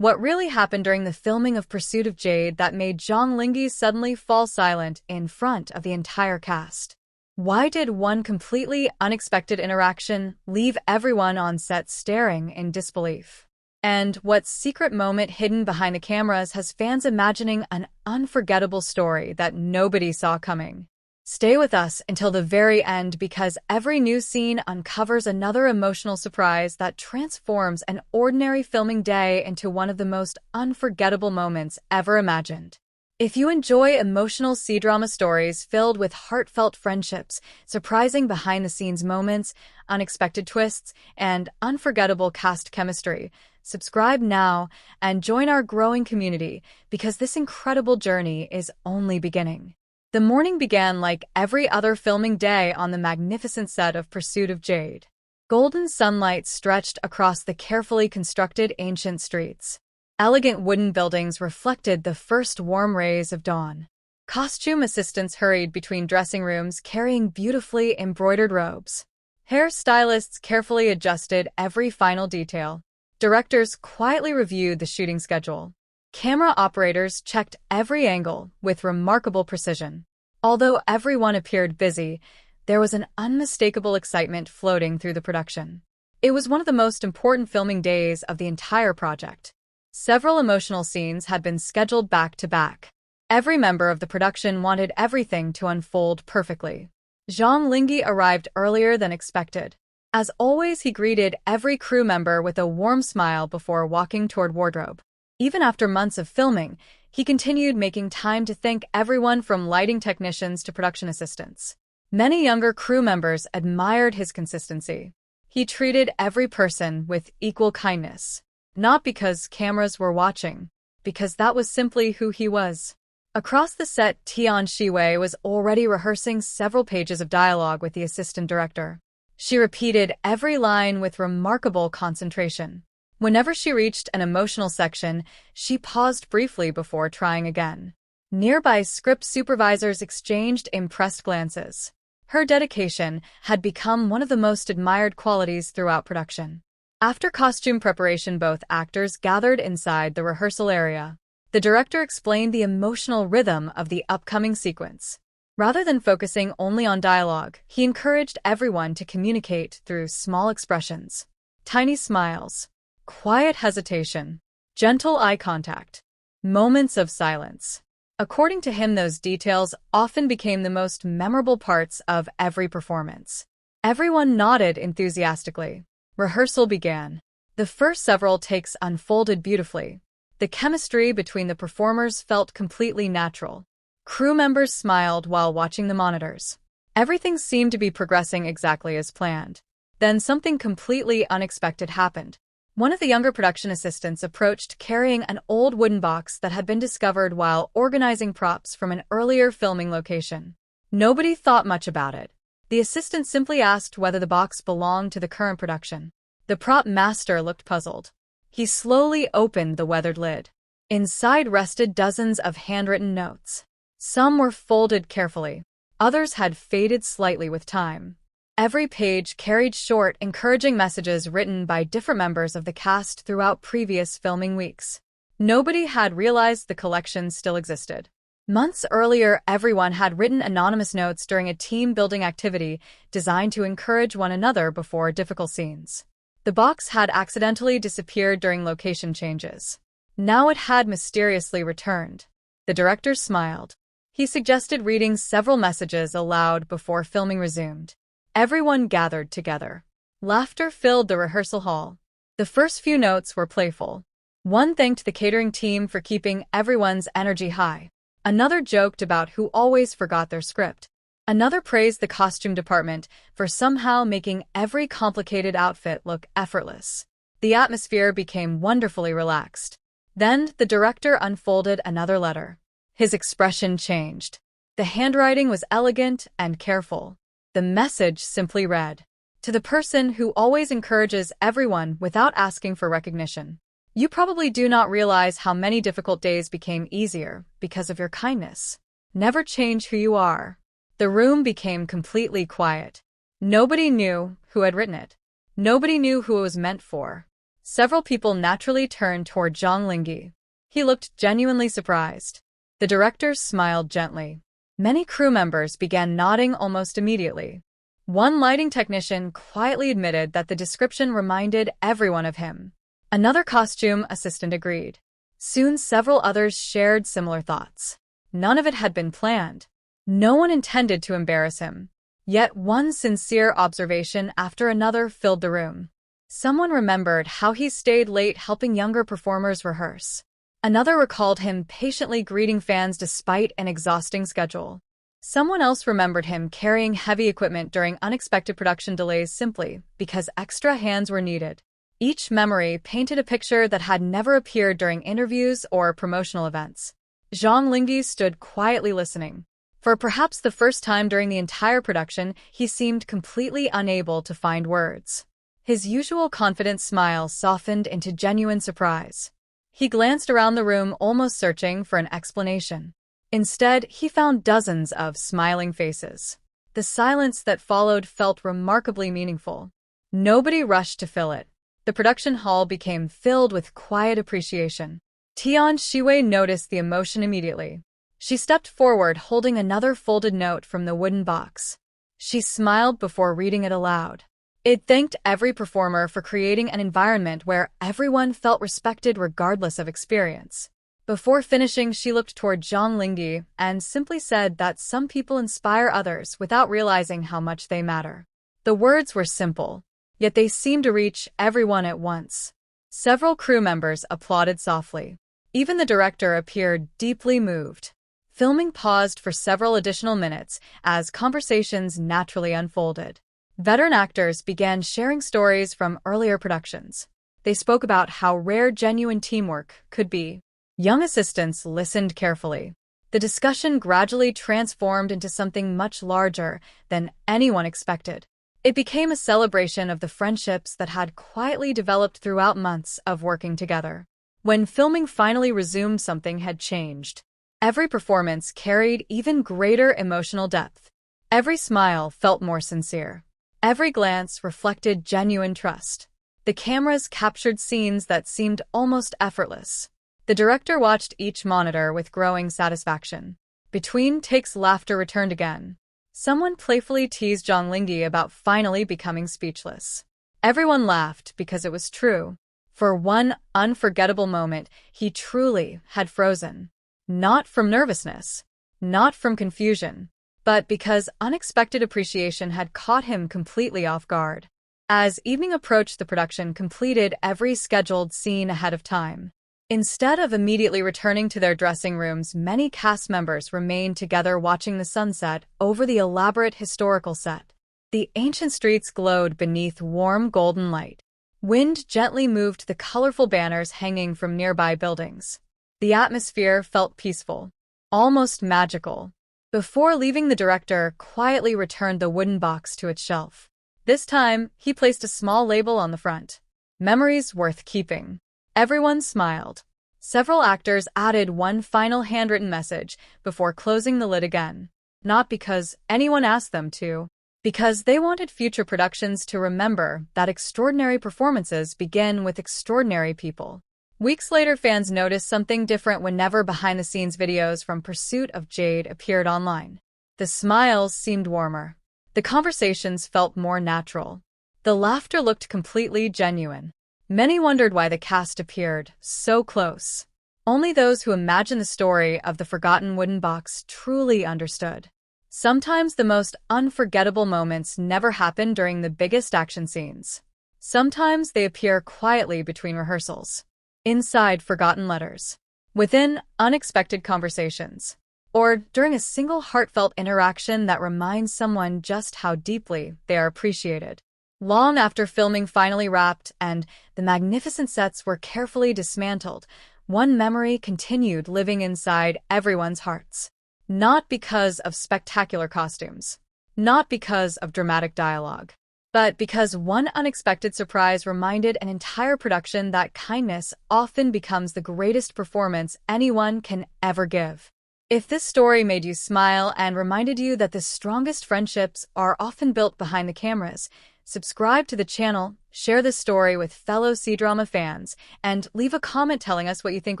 What really happened during the filming of Pursuit of Jade that made Zhang Linghe suddenly fall silent in front of the entire cast? Why did one completely unexpected interaction leave everyone on set staring in disbelief? And what secret moment hidden behind the cameras has fans imagining an unforgettable story that nobody saw coming? Stay with us until the very end because every new scene uncovers another emotional surprise that transforms an ordinary filming day into one of the most unforgettable moments ever imagined. If you enjoy emotional cdrama stories filled with heartfelt friendships, surprising behind-the-scenes moments, unexpected twists, and unforgettable cast chemistry, subscribe now and join our growing community because this incredible journey is only beginning. The morning began like every other filming day on the magnificent set of Pursuit of Jade. Golden sunlight stretched across the carefully constructed ancient streets. Elegant wooden buildings reflected the first warm rays of dawn. Costume assistants hurried between dressing rooms carrying beautifully embroidered robes. Hairstylists carefully adjusted every final detail. Directors quietly reviewed the shooting schedule. Camera operators checked every angle with remarkable precision. Although everyone appeared busy, there was an unmistakable excitement floating through the production. It was one of the most important filming days of the entire project. Several emotional scenes had been scheduled back-to-back. Every member of the production wanted everything to unfold perfectly. Zhang Linghe arrived earlier than expected. As always, he greeted every crew member with a warm smile before walking toward wardrobe. Even after months of filming, he continued making time to thank everyone from lighting technicians to production assistants. Many younger crew members admired his consistency. He treated every person with equal kindness. Not because cameras were watching, because that was simply who he was. Across the set, Tian Shiwei was already rehearsing several pages of dialogue with the assistant director. She repeated every line with remarkable concentration. Whenever she reached an emotional section, she paused briefly before trying again. Nearby script supervisors exchanged impressed glances. Her dedication had become one of the most admired qualities throughout production. After costume preparation, both actors gathered inside the rehearsal area. The director explained the emotional rhythm of the upcoming sequence. Rather than focusing only on dialogue, he encouraged everyone to communicate through small expressions. Tiny smiles, quiet hesitation, gentle eye contact, moments of silence. According to him, those details often became the most memorable parts of every performance. Everyone nodded enthusiastically. Rehearsal began. The first several takes unfolded beautifully. The chemistry between the performers felt completely natural. Crew members smiled while watching the monitors. Everything seemed to be progressing exactly as planned. Then something completely unexpected happened. One of the younger production assistants approached carrying an old wooden box that had been discovered while organizing props from an earlier filming location. Nobody thought much about it. The assistant simply asked whether the box belonged to the current production. The prop master looked puzzled. He slowly opened the weathered lid. Inside rested dozens of handwritten notes. Some were folded carefully. Others had faded slightly with time. Every page carried short, encouraging messages written by different members of the cast throughout previous filming weeks. Nobody had realized the collection still existed. Months earlier, everyone had written anonymous notes during a team-building activity designed to encourage one another before difficult scenes. The box had accidentally disappeared during location changes. Now it had mysteriously returned. The director smiled. He suggested reading several messages aloud before filming resumed. Everyone gathered together. Laughter filled the rehearsal hall. The first few notes were playful. One thanked the catering team for keeping everyone's energy high. Another joked about who always forgot their script. Another praised the costume department for somehow making every complicated outfit look effortless. The atmosphere became wonderfully relaxed. Then the director unfolded another letter. His expression changed. The handwriting was elegant and careful. The message simply read, "To the person who always encourages everyone without asking for recognition. You probably do not realize how many difficult days became easier because of your kindness. Never change who you are." The room became completely quiet. Nobody knew who had written it. Nobody knew who it was meant for. Several people naturally turned toward Zhang Linghe. He looked genuinely surprised. The director smiled gently. Many crew members began nodding almost immediately. One lighting technician quietly admitted that the description reminded everyone of him. Another costume assistant agreed. Soon several others shared similar thoughts. None of it had been planned. No one intended to embarrass him. Yet one sincere observation after another filled the room. Someone remembered how he stayed late helping younger performers rehearse. Another recalled him patiently greeting fans despite an exhausting schedule. Someone else remembered him carrying heavy equipment during unexpected production delays simply because extra hands were needed. Each memory painted a picture that had never appeared during interviews or promotional events. Zhang Linghe stood quietly listening. For perhaps the first time during the entire production, he seemed completely unable to find words. His usual confident smile softened into genuine surprise. He glanced around the room, almost searching for an explanation. Instead, he found dozens of smiling faces. The silence that followed felt remarkably meaningful. Nobody rushed to fill it. The production hall became filled with quiet appreciation. Tian Shiwei noticed the emotion immediately. She stepped forward, holding another folded note from the wooden box. She smiled before reading it aloud. It thanked every performer for creating an environment where everyone felt respected regardless of experience. Before finishing, she looked toward Zhang Linghe and simply said that some people inspire others without realizing how much they matter. The words were simple, yet they seemed to reach everyone at once. Several crew members applauded softly. Even the director appeared deeply moved. Filming paused for several additional minutes as conversations naturally unfolded. Veteran actors began sharing stories from earlier productions. They spoke about how rare genuine teamwork could be. Young assistants listened carefully. The discussion gradually transformed into something much larger than anyone expected. It became a celebration of the friendships that had quietly developed throughout months of working together. When filming finally resumed, something had changed. Every performance carried even greater emotional depth. Every smile felt more sincere. Every glance reflected genuine trust. The cameras captured scenes that seemed almost effortless. The director watched each monitor with growing satisfaction. Between takes, laughter returned again. Someone playfully teased Zhang Linghe about finally becoming speechless. Everyone laughed because it was true. For one unforgettable moment, he truly had frozen. Not from nervousness, not from confusion, but because unexpected appreciation had caught him completely off guard. As evening approached, the production completed every scheduled scene ahead of time. Instead of immediately returning to their dressing rooms, many cast members remained together watching the sunset over the elaborate historical set. The ancient streets glowed beneath warm golden light. Wind gently moved the colorful banners hanging from nearby buildings. The atmosphere felt peaceful, almost magical. Before leaving, the director quietly returned the wooden box to its shelf. This time, he placed a small label on the front. Memories worth keeping. Everyone smiled. Several actors added one final handwritten message before closing the lid again. Not because anyone asked them to, because they wanted future productions to remember that extraordinary performances begin with extraordinary people. Weeks later, fans noticed something different whenever behind-the-scenes videos from Pursuit of Jade appeared online. The smiles seemed warmer. The conversations felt more natural. The laughter looked completely genuine. Many wondered why the cast appeared so close. Only those who imagined the story of the forgotten wooden box truly understood. Sometimes the most unforgettable moments never happen during the biggest action scenes. Sometimes they appear quietly between rehearsals. Inside forgotten letters, within unexpected conversations, or during a single heartfelt interaction that reminds someone just how deeply they are appreciated. Long after filming finally wrapped and the magnificent sets were carefully dismantled, one memory continued living inside everyone's hearts. Not because of spectacular costumes, not because of dramatic dialogue, but because one unexpected surprise reminded an entire production that kindness often becomes the greatest performance anyone can ever give. If this story made you smile and reminded you that the strongest friendships are often built behind the cameras, Subscribe to the channel, share this story with fellow cdrama fans, and leave a comment telling us what you think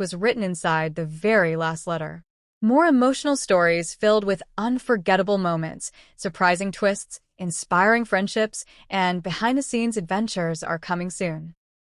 was written inside the very last letter. More emotional stories filled with unforgettable moments, surprising twists, inspiring friendships, and behind-the-scenes adventures are coming soon.